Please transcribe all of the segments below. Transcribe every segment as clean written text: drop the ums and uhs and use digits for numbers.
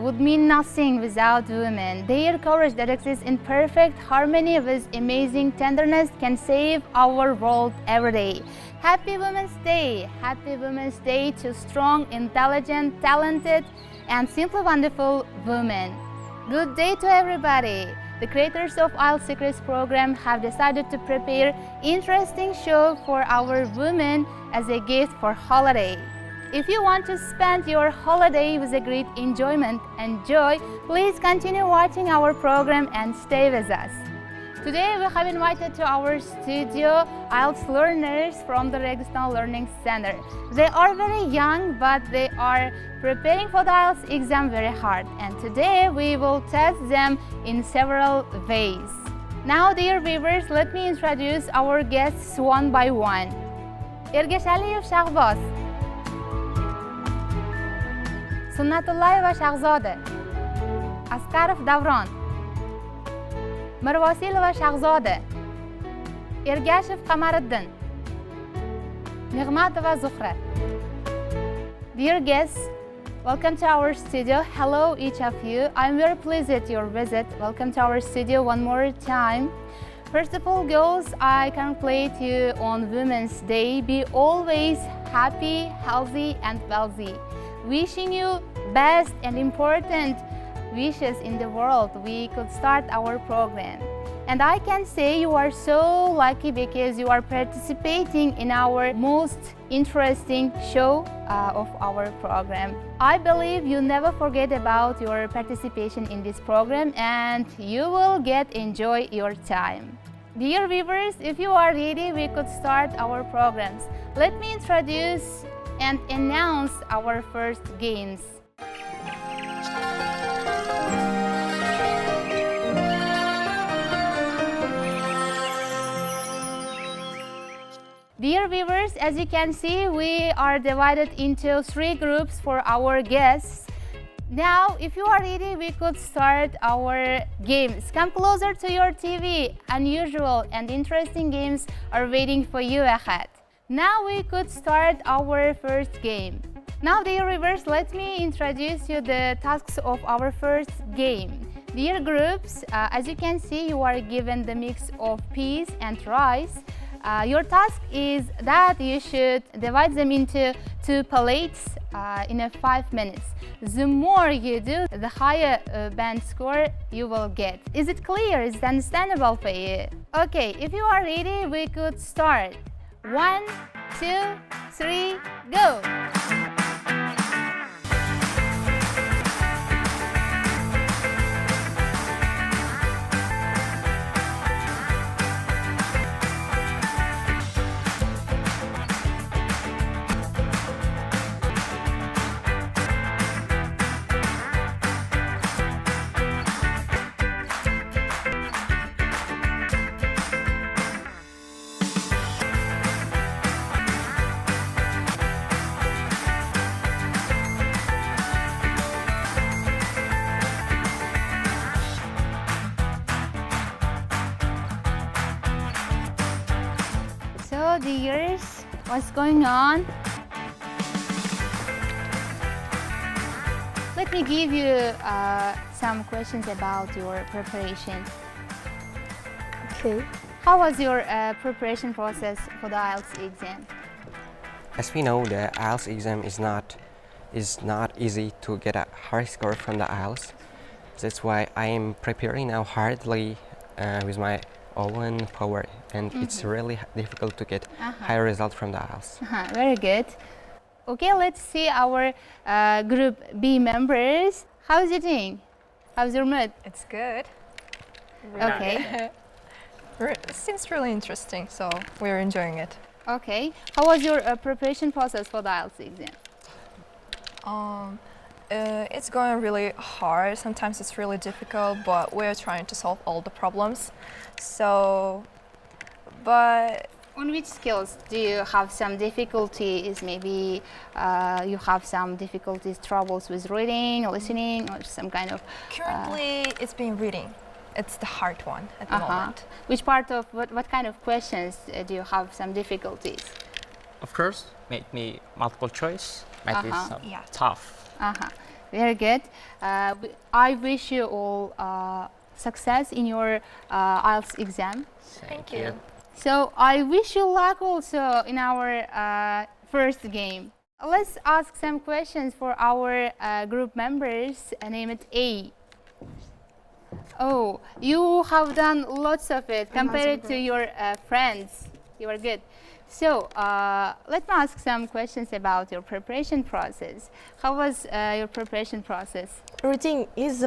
would mean nothing without women. Their courage that exists in perfect harmony with amazing tenderness can save our world every day. Happy Women's Day! Happy Women's Day to strong, intelligent, talented, and simply wonderful women. Good day to everybody! The creators of Ielst Secrets program have decided to prepare interesting show for our women as a gift for holiday. If you want to spend your holiday with a great enjoyment and joy, please continue watching our program and stay with us. Today we have invited to our studio IELTS learners from the Registan Learning Center. They are very young, but they are preparing for the IELTS exam very hard. And today we will test them in several ways. Now, dear viewers, let me introduce our guests one by one. Ergashaliyev Shahbaz, Sunnatullayeva Shahzoda, Asqarov Davron, Mirvosilova Shahzoda, Ergashev Qamariddin, Nig'matova Zuhra. Dear guests, welcome to our studio. Hello each of you. I'm very pleased at your visit. Welcome to our studio one more time. First of all, girls, I congratulate you on Women's Day. Be always happy, healthy and wealthy. Wishing you best and important wishes in the world. We could start our program. And I can say you are so lucky because you are participating in our most interesting show of our program. I believe you never forget about your participation in this program and you will enjoy your time. Dear viewers, if you are ready, we could start our programs. Let me introduce and announce our first games. Dear viewers, as you can see, we are divided into 3 groups for our guests. Now, if you are ready, we could start our games. Come closer to your TV. Unusual and interesting games are waiting for you ahead. Now we could start our first game. Now, dear viewers, let me introduce you the tasks of our first game. Dear groups, as you can see, you are given the mix of peas and rice. Your task is that you should divide them into 2 plates in 5 minutes. The more you do, the higher band score you will get. Is it clear? Is it understandable for you? Okay, if you are ready, we could start. 1, 2, 3, go! Dears, what's going on? Let me give you some questions about your preparation. Okay. How was your preparation process for the IELTS exam? As we know, the IELTS exam is not easy to get a high score from the IELTS. That's why I am preparing now hardly with my own power, and it's really difficult to get high result from the IELTS. Very good. Okay, let's see our group B members. How's it doing? How's your mood? It's good. Okay. It seems really interesting, so we're enjoying it. Okay. How was your preparation process for the IELTS exam? It's going really hard. Sometimes it's really difficult, but we're trying to solve all the problems. But on which skills do you have some difficulties? Maybe you have some difficulties, troubles with reading, listening, or some kind of... Currently, it's been reading. It's the hard one at the moment. Which part of, what kind of questions do you have some difficulties? Of course, maybe multiple choice might be some tough. Very good. I wish you all success in your IELTS exam. Thank you. So I wish you luck also in our first game. Let's ask some questions for our group members. Name it A. Oh, you have done lots of it compared to your friends. You are good. So let me ask some questions about your preparation process. How was your preparation process? Reading is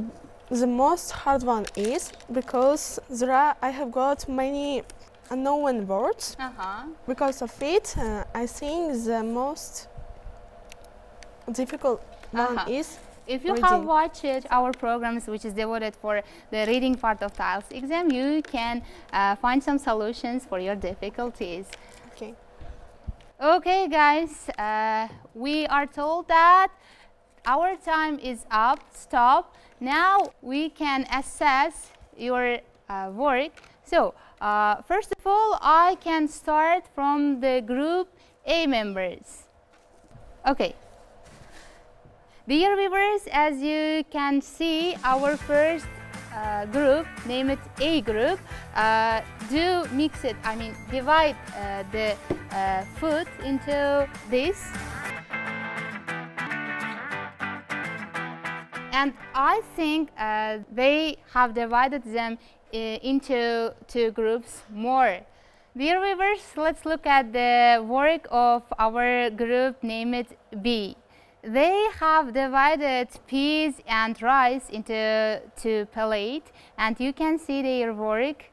the most hard one is because I have got many unknown words. Because of it, I think the most difficult one is if you reading. have watched our programs, which is devoted for the reading part of the IELTS exam, you can find some solutions for your difficulties. Okay. Okay, guys, we are told that our time is up. Stop. Now we can assess your work. So, first of all, I can start from the group A members. Okay. Dear viewers, as you can see, our first group, name it A group, do mix it, divide the food into this. And I think they have divided them into two groups more. Dear viewers, let's look at the work of our group, name it B. They have divided peas and rice into two plates, and you can see their work.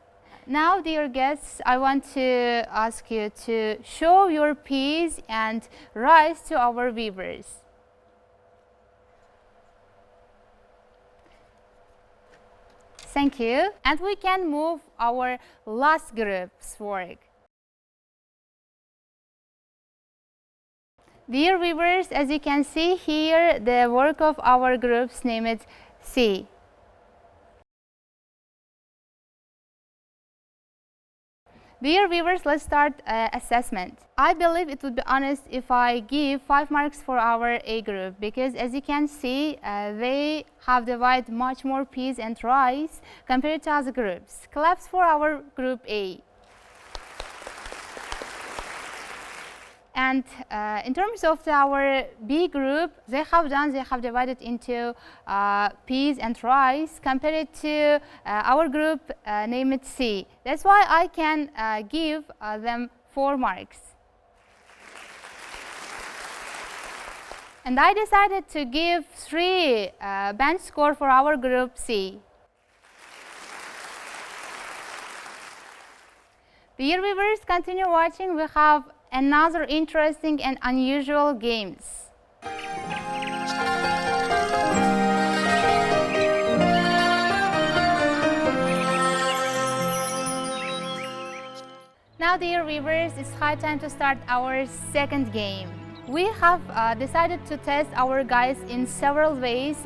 Now, dear guests, I want to ask you to show your peas and rice to our viewers. Thank you. And we can move our last group's work. Dear viewers, as you can see here, the work of our groups, name it C. Dear viewers, let's start assessment. I believe it would be honest if I give 5 marks for our A group, because as you can see, they have divided much more peas and rice compared to other groups. Claps for our group A. And in terms of our B group, they have divided into peas and rice compared to our group, name it C. That's why I can give them 4 marks. And I decided to give 3 bench score for our group C. Dear viewers, continue watching. We have another interesting and unusual games. Now, dear viewers, it's high time to start our second game. We have decided to test our guys in several ways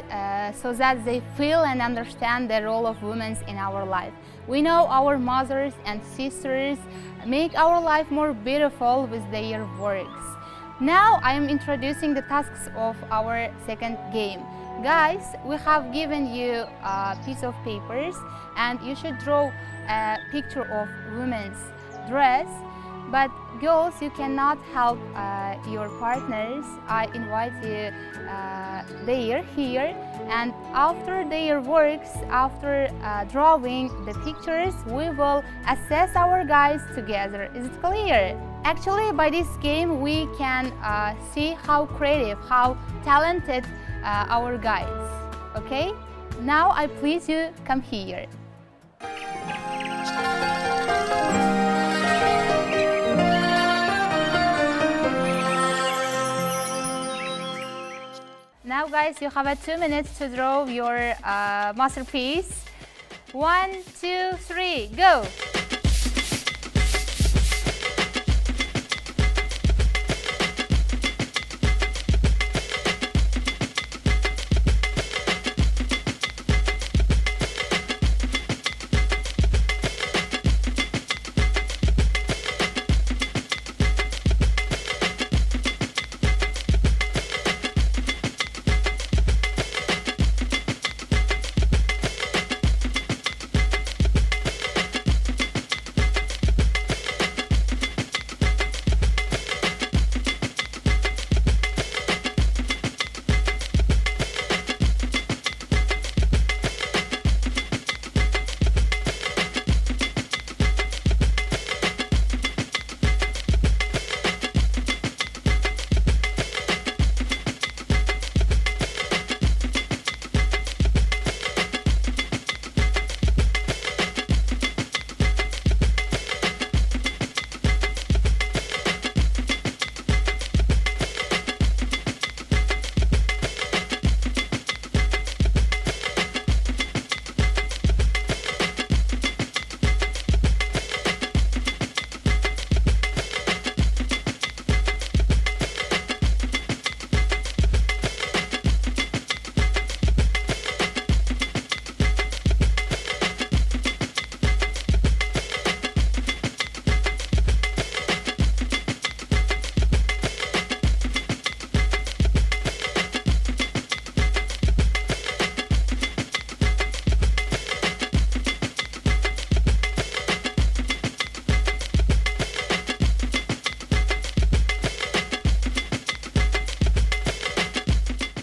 so that they feel and understand the role of women in our life. We know our mothers and sisters make our life more beautiful with their works. Now I am introducing the tasks of our second game. Guys, we have given you a piece of papers and you should draw a picture of women's dress. But girls, you cannot help your partners. I invite you there, here, and after their works, after drawing the pictures, we will assess our guys together. Is it clear? Actually, by this game, we can see how creative, how talented our guys. Okay? Now I please you come here. Now guys, you have 2 minutes to draw your masterpiece. 1, 2, 3, go!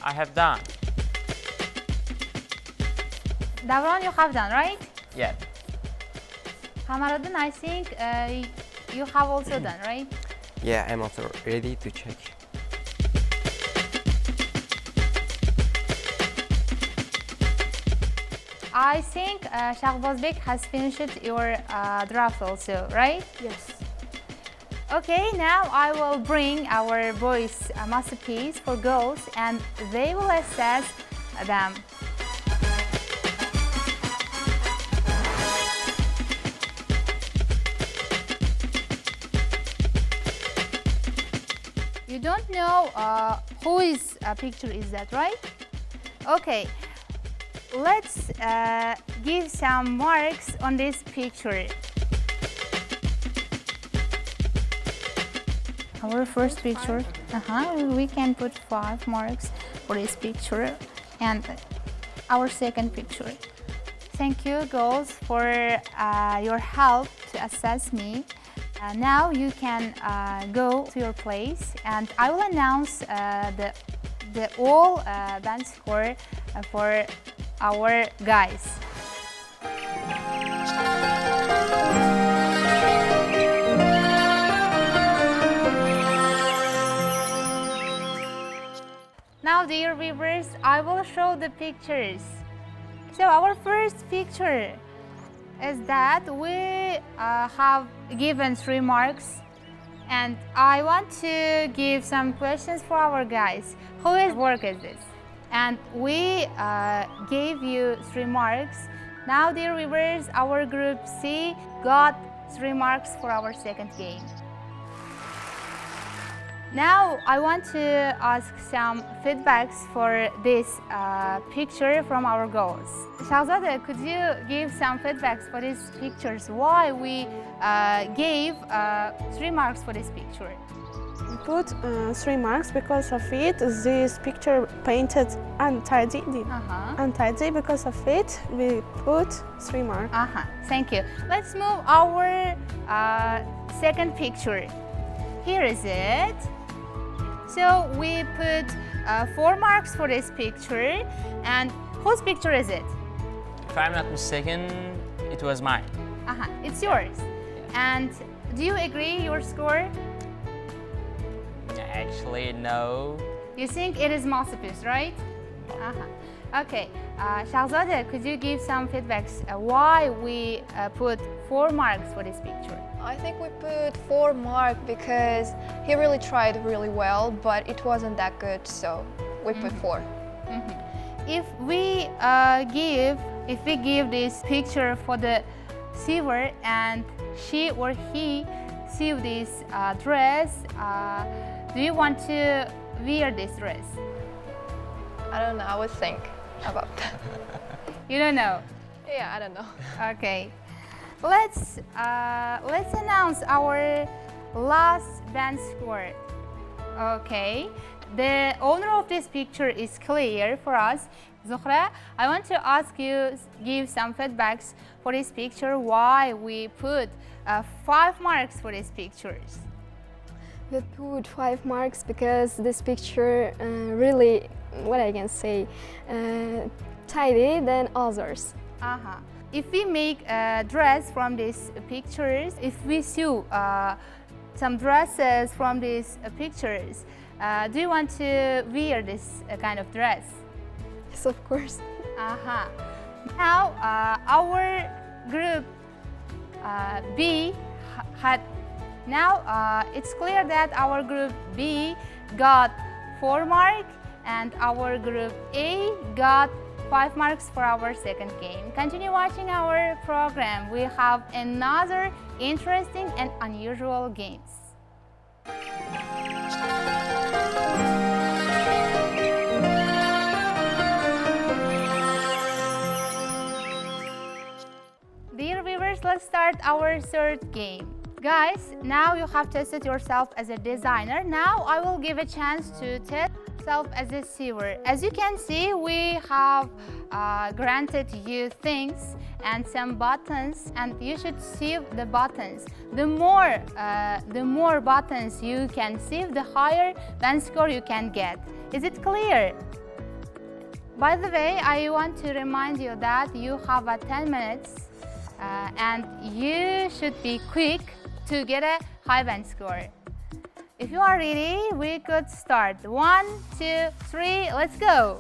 I have done. Davron, you have done, right? Yeah. Kamaruddin, I think you have also done, right? Yeah, I'm also ready to check. I think Shahbazbek has finished your draft also, right? Yes. Okay, now I will bring our boys' masterpiece for girls and they will assess them. You don't know whose picture is that, right? Okay, let's give some marks on this picture. Our first picture, we can put 5 marks for this picture, and our second picture. Thank you, girls, for your help to assess me. Now you can go to your place, and I will announce the all band score for our guys. Now, dear viewers, I will show the pictures. So our first picture is that we have given 3 marks, and I want to give some questions for our guys. Whose work is this? And we gave you 3 marks. Now, dear viewers, our group C got 3 marks for our second game. Now, I want to ask some feedbacks for this picture from our girls. Shahzada, could you give some feedbacks for these pictures? Why we gave 3 marks for this picture? We put 3 marks because of it. This picture painted untidy. Untidy, because of it, we put 3 marks. Thank you. Let's move our second picture. Here is it. So we put 4 marks for this picture. And whose picture is it? If I'm not mistaken, it was mine. It's yours. And do you agree your score? Actually, no. You think it is masterpiece, right? Okay. Shahzada, could you give some feedbacks why we put 4 marks for this picture? I think we put 4 marks because he really tried really well, but it wasn't that good, so we put 4. If we give this picture for the sewer and she or he sew this dress, do you want to wear this dress? I don't know, I would think about that. You don't know? Yeah, I don't know. Okay. Let's announce our last band score. Okay. The owner of this picture is clear for us. Zuhra, I want to ask you give some feedbacks for this picture. Why we put 5 marks for these pictures? We put 5 marks because this picture really, what I can say, tidy than others. If we make a dress from these pictures, if we sew some dresses from these pictures, do you want to wear this kind of dress? Yes, of course. Now, our group B had. Now, it's clear that our group B got 4 marks and our group A got 5 marks for our second game. Continue watching our program. We have another interesting and unusual games. Dear viewers, let's start our third game. Guys, now you have tested yourself as a designer. Now I will give a chance to test yourself as a sewer. As you can see, we have granted you things and some buttons, and you should sieve the buttons. The more buttons you can sieve, the higher band score you can get. Is it clear? By the way, I want to remind you that you have 10 minutes and you should be quick to get a high band score. If you are ready, we could start. 1, 2, 3, let's go!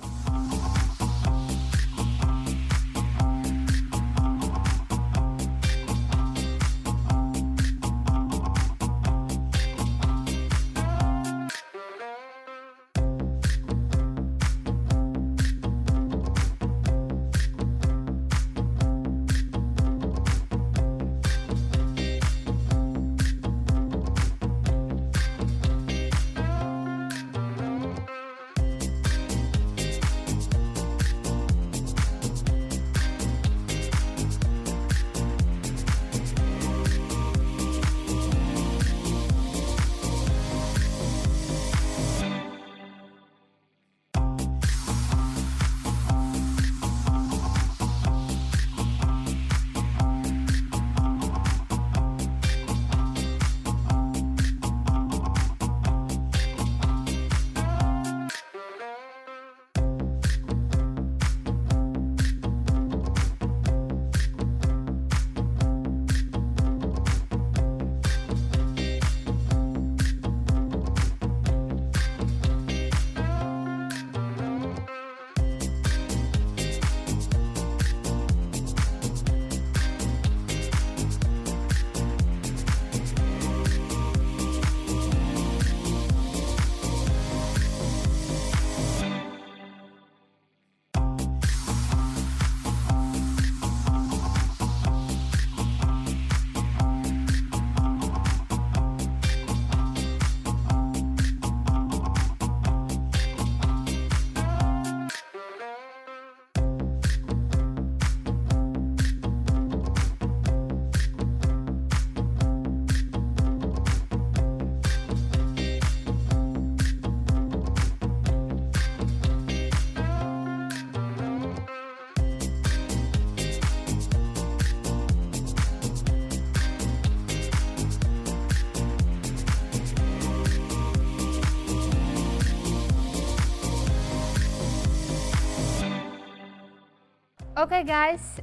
Okay guys,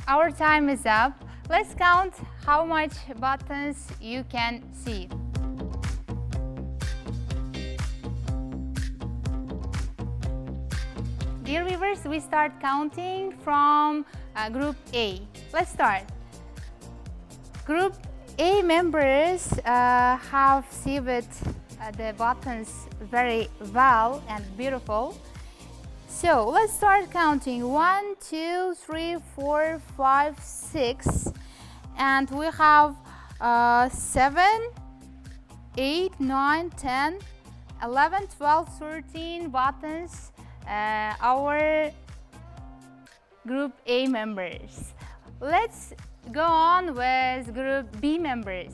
our time is up. Let's count how much buttons you can see. Dear viewers, we start counting from Group A. Let's start. Group A members have saved the buttons very well and beautiful. So let's start counting. 1, 2, 3, 4, 5, 6, and we have 7, 8, 9, 10, 11, 12, 13 buttons. Our Group A members. Let's go on with Group B members.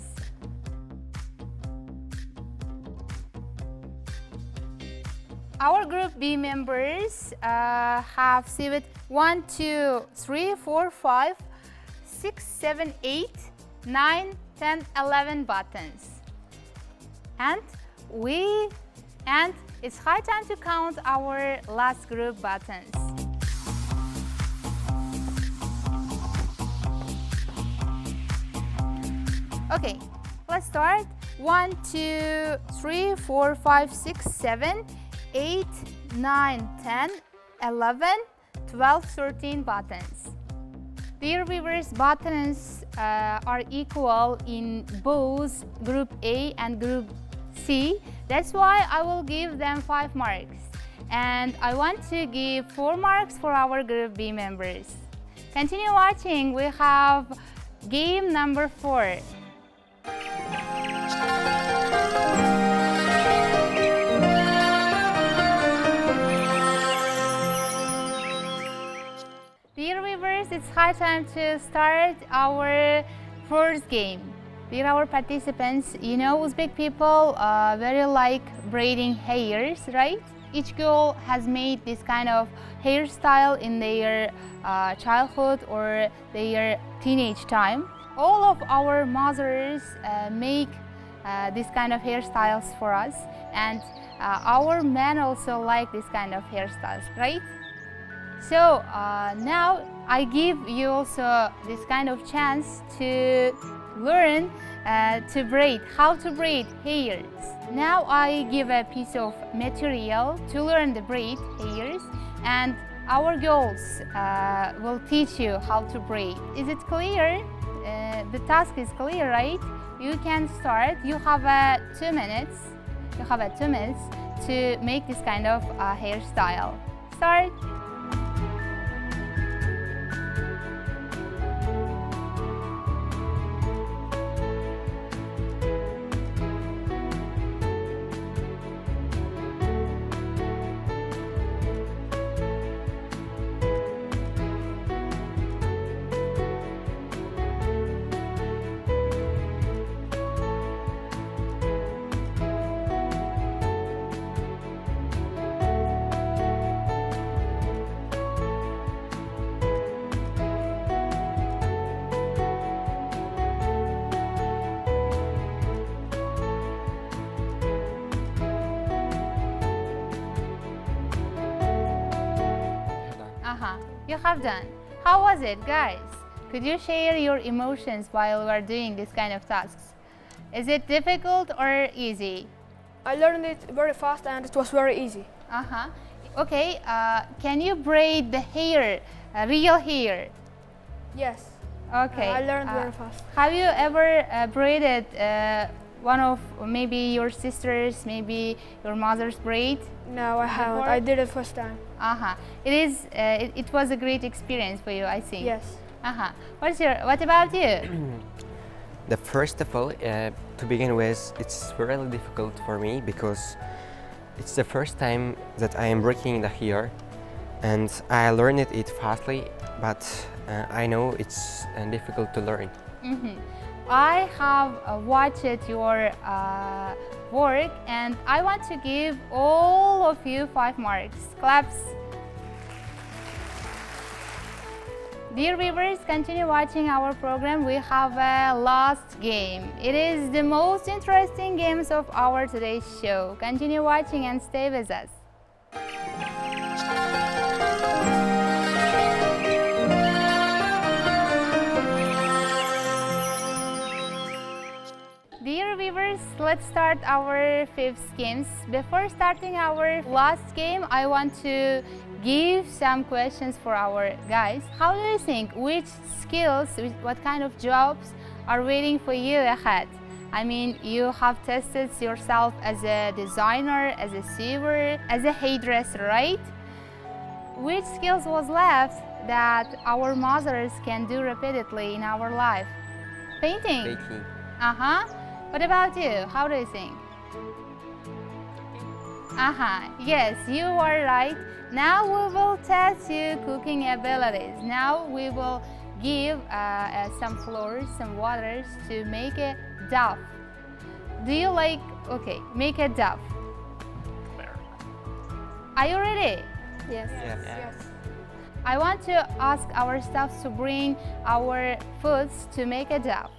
Our Group B members have saved 1, 2, 3, 4, 5, 6, 7, 8, 9, 10, 11 buttons. And it's high time to count our last group buttons. Okay, let's start. 1, 2, 3, 4, 5, 6, 7, 8, 9, 10, 11, 12, 13 buttons. Dear viewers, buttons are equal in both Group A and Group C. That's why I will give them 5 marks. And I want to give 4 marks for our Group B members. Continue watching. We have game number 4. Dear viewers, it's high time to start our first game. Dear our participants, you know Uzbek people very like braiding hairs, right? Each girl has made this kind of hairstyle in their childhood or their teenage time. All of our mothers make this kind of hairstyles for us, and our men also like this kind of hairstyles, right? So now I give you also this kind of chance to learn to braid, how to braid hairs. Now I give a piece of material to learn the braid hairs, and our girls will teach you how to braid. Is it clear? The task is clear, right? You can start. You have 2 minutes. You have 2 minutes to make this kind of hairstyle. Start. You have done. How was it, guys? Could you share your emotions while we are doing this kind of tasks? Is it difficult or easy? I learned it very fast and it was very easy. Okay, can you braid the hair, real hair? Yes. Okay. I learned very fast. Have you ever braided one of maybe your sisters, maybe your mother's braid? No, I haven't. I did it first time. It was a great experience for you, I think. Yes. What about you? The first of all, to begin with, it's really difficult for me because it's the first time that I am breaking the hair, and I learned it fastly, but I know it's difficult to learn. I have watched your work, and I want to give all of you 5 marks. Claps. Dear viewers, continue watching our program. We have a last game. It is the most interesting games of our today's show. Continue watching and stay with us. Dear viewers, let's start our 5th games. Before starting our last game, I want to give some questions for our guys. How do you think, which skills, what kind of jobs are waiting for you ahead? I mean, you have tested yourself as a designer, as a sewer, as a hairdresser, right? Which skills was left that our mothers can do repeatedly in our life? Painting. Baking. What about you? How do you think? Yes, you are right. Now we will test your cooking abilities. Now we will give some flours, some waters to make a dough. Do you like, okay, make a dough. Are you ready? Yes. Yes. I want to ask our staff to bring our foods to make a dough.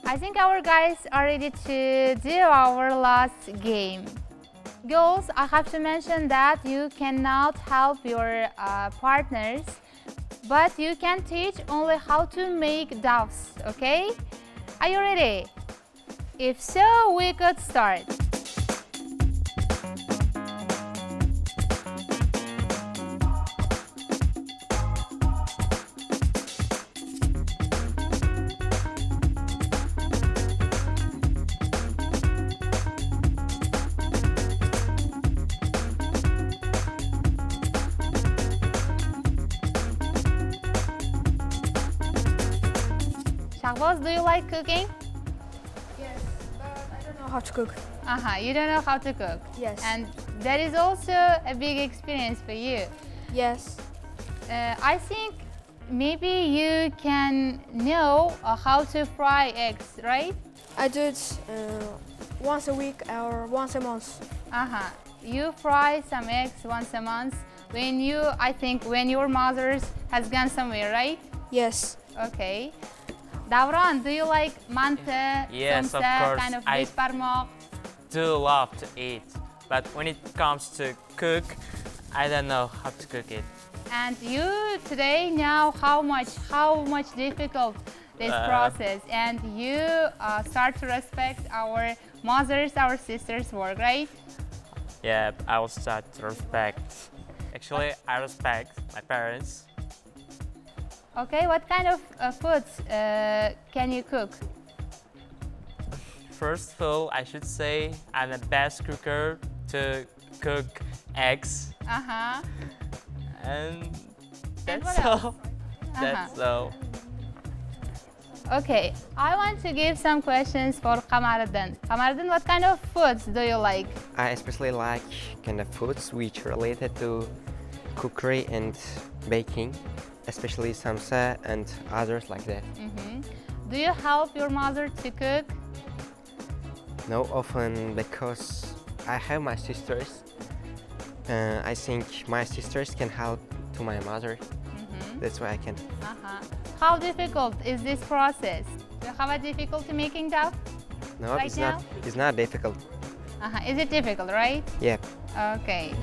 I think our guys are ready to do our last game. Girls, I have to mention that you cannot help your partners, but you can teach only how to make doughs, okay? Are you ready? If so, we could start. Shahbaz, do you like cooking? Yes, but I don't know how to cook. You don't know how to cook? Yes. And that is also a big experience for you. Yes. I think maybe you can know how to fry eggs, right? I do it once a week or once a month. You fry some eggs once a month I think when your mother has gone somewhere, right? Yes. Okay. Davron, do you like mante, Yes, of somsa, course. kind of I beef parmok? do love to eat, but when it comes to cook, I don't know how to cook it. And you today know how much difficult this process, and you start to respect our mothers, our sisters' work, right? Yeah, I will start to respect. Actually, I respect my parents. Okay, what kind of foods can you cook? First of all, I should say I'm the best cooker to cook eggs. And that's what else? all. That's all. Okay, I want to give some questions for Kamaruddin. Kamaruddin, what kind of foods do you like? I especially like kind of foods which related to cookery and baking, especially samsa and others like that. Do you help your mother to cook? No, often because I have my sisters. I think my sisters can help to my mother. That's why I can. How difficult is this process? Do you have a difficulty making dough? No, Right it's now? not. It's not difficult. Is it difficult, right? Yeah. Okay.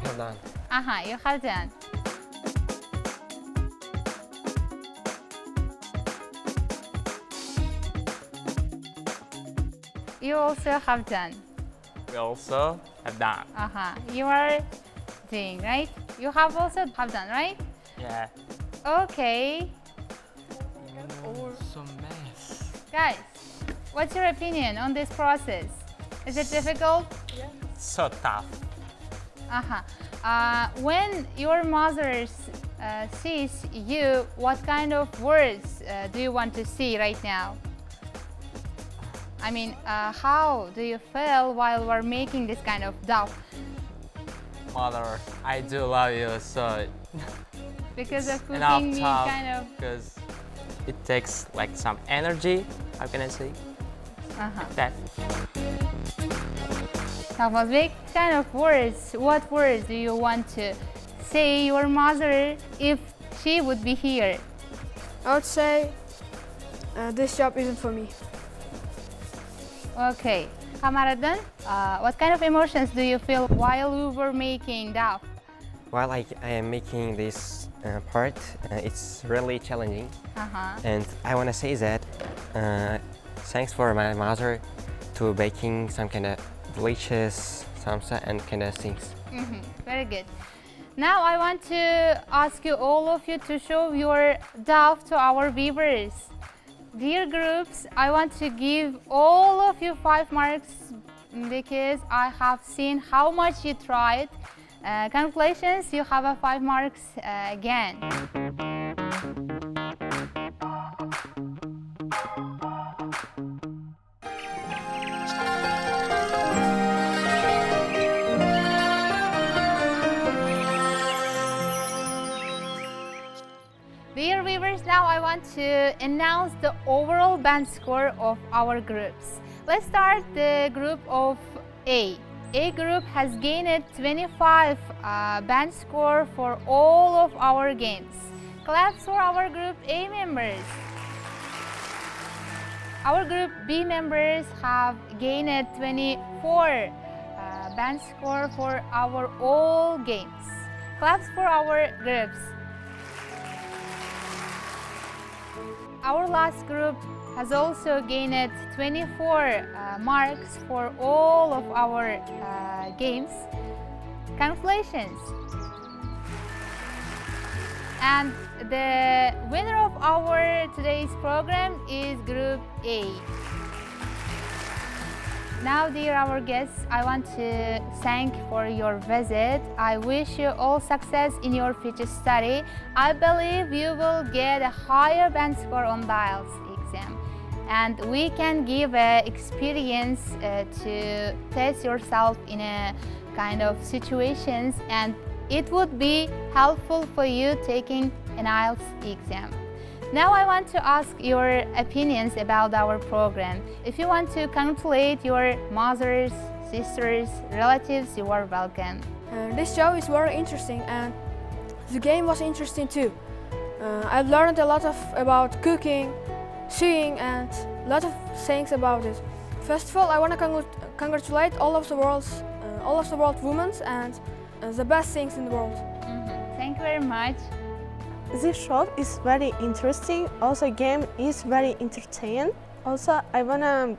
Well done. You have done. You also have done. We also have done. You are doing, right? You have also have done, right? Yeah. Okay. Some mess. Guys, what's your opinion on this process? Is it difficult? So tough. When your mother sees you, what kind of words do you want to see right now? I mean, how do you feel while we're making this kind of dough? Mother, I do love you so. Because of And I'm cooking me tough kind of... because it takes like some energy. How can I say? That. What kind of words, what words do you want to say your mother if she would be here? I would say this job isn't for me. Okay. Kamaruddin, what kind of emotions do you feel while you were making dough? While I am making this part, it's really challenging. And I want to say that thanks for my mother to baking some kind of delicious samsa and kind of things. Very good. Now I want to ask you, all of you, to show your dough to our viewers. Dear groups, I want to give all of you 5 marks because I have seen how much you tried. Congratulations, you have a 5 marks again. Dear viewers, now I want to announce the overall band score of our groups. Let's start the group of A. A group has gained 25 band score for all of our games. Claps for our group A members. Our group B members have gained 24 band score for our all games. Claps for our groups. Our last group, has also gained 24 marks for all of our games. Congratulations! And the winner of our today's program is Group A. Now, dear our guests, I want to thank for your visit. I wish you all success in your future study. I believe you will get a higher band score on the Ielts exam. And we can give an experience to test yourself in a kind of situations, and it would be helpful for you taking an Ielts exam. Now I want to ask your opinions about our program. If you want to congratulate your mothers, sisters, relatives, you are welcome. This show is very interesting and the game was interesting too. I've learned a lot about cooking, singing and a lot of things about it. First of all, I want to congratulate all of the world's women and the best things in the world. Thank you very much. This show is very interesting. Also, game is very entertaining. Also, I wanna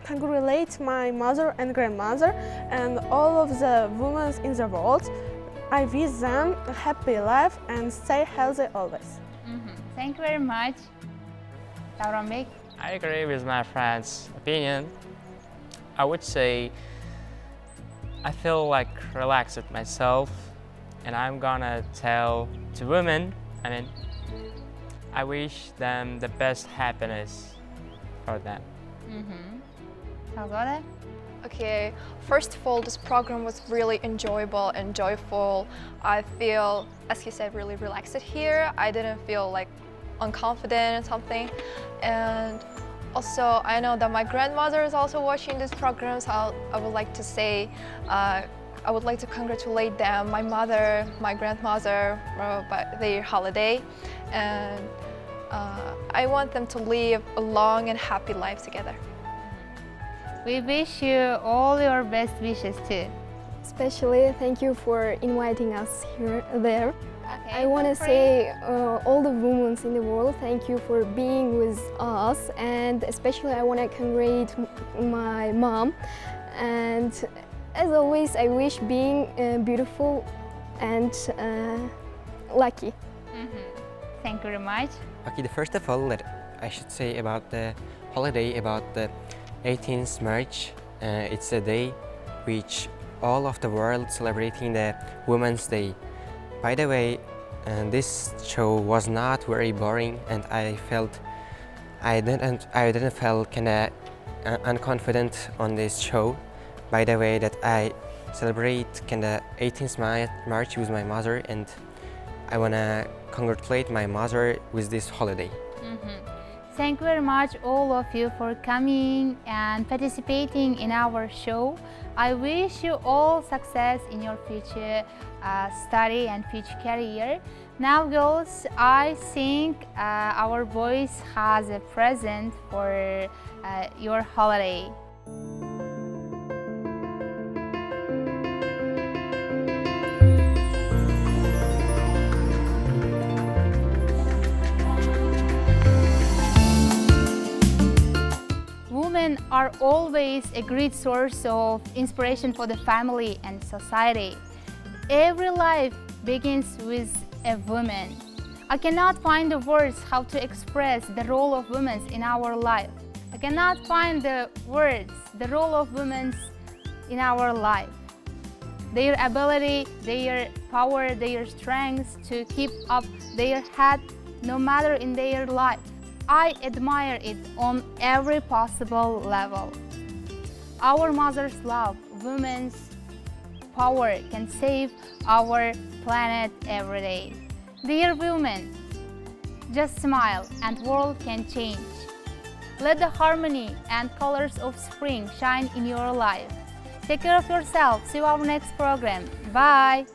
congratulate my mother and grandmother and all of the women in the world. I wish them a happy life and stay healthy always. Thank you very much. Davran Bey. I agree with my friend's opinion. I would say I feel like relaxed myself, and I'm gonna tell to women, I wish them the best happiness for them. Shahzade? Okay, first of all, this program was really enjoyable and joyful. I feel, as he said, really relaxed here. I didn't feel like unconfident or something. And also, I know that my grandmother is also watching this program, so I would like to say, I would like to congratulate them, my mother, my grandmother, by their holiday. And I want them to live a long and happy life together. We wish you all your best wishes too. Especially thank you for inviting us there. Okay, I want to feel free. say all the women in the world, thank you for being with us, and especially I want to congratulate my mom. And as always, I wish being beautiful and lucky. Thank you very much. Okay, the first of all that I should say about the holiday, about the 18th March, it's a day which all of the world celebrating the Women's Day. By the way, this show was not very boring, and I felt I didn't feel kinda unconfident on this show. By the way, that I celebrate kinda 18th March with my mother, and I wanna congratulate my mother with this holiday. Thank you very much all of you for coming and participating in our show. I wish you all success in your future study and future career. Now girls, I think our boys has a present for your holiday. Women are always a great source of inspiration for the family and society. Every life begins with a woman. I cannot find the words how to express the role of women in our life. I cannot find the words, the role of women in our life. Their ability, their power, their strength to keep up their head no matter in their life. I admire it on every possible level. Our mother's love, women's power can save our planet every day. Dear women, just smile and world can change. Let the harmony and colors of spring shine in your life. Take care of yourself. See you our next program. Bye.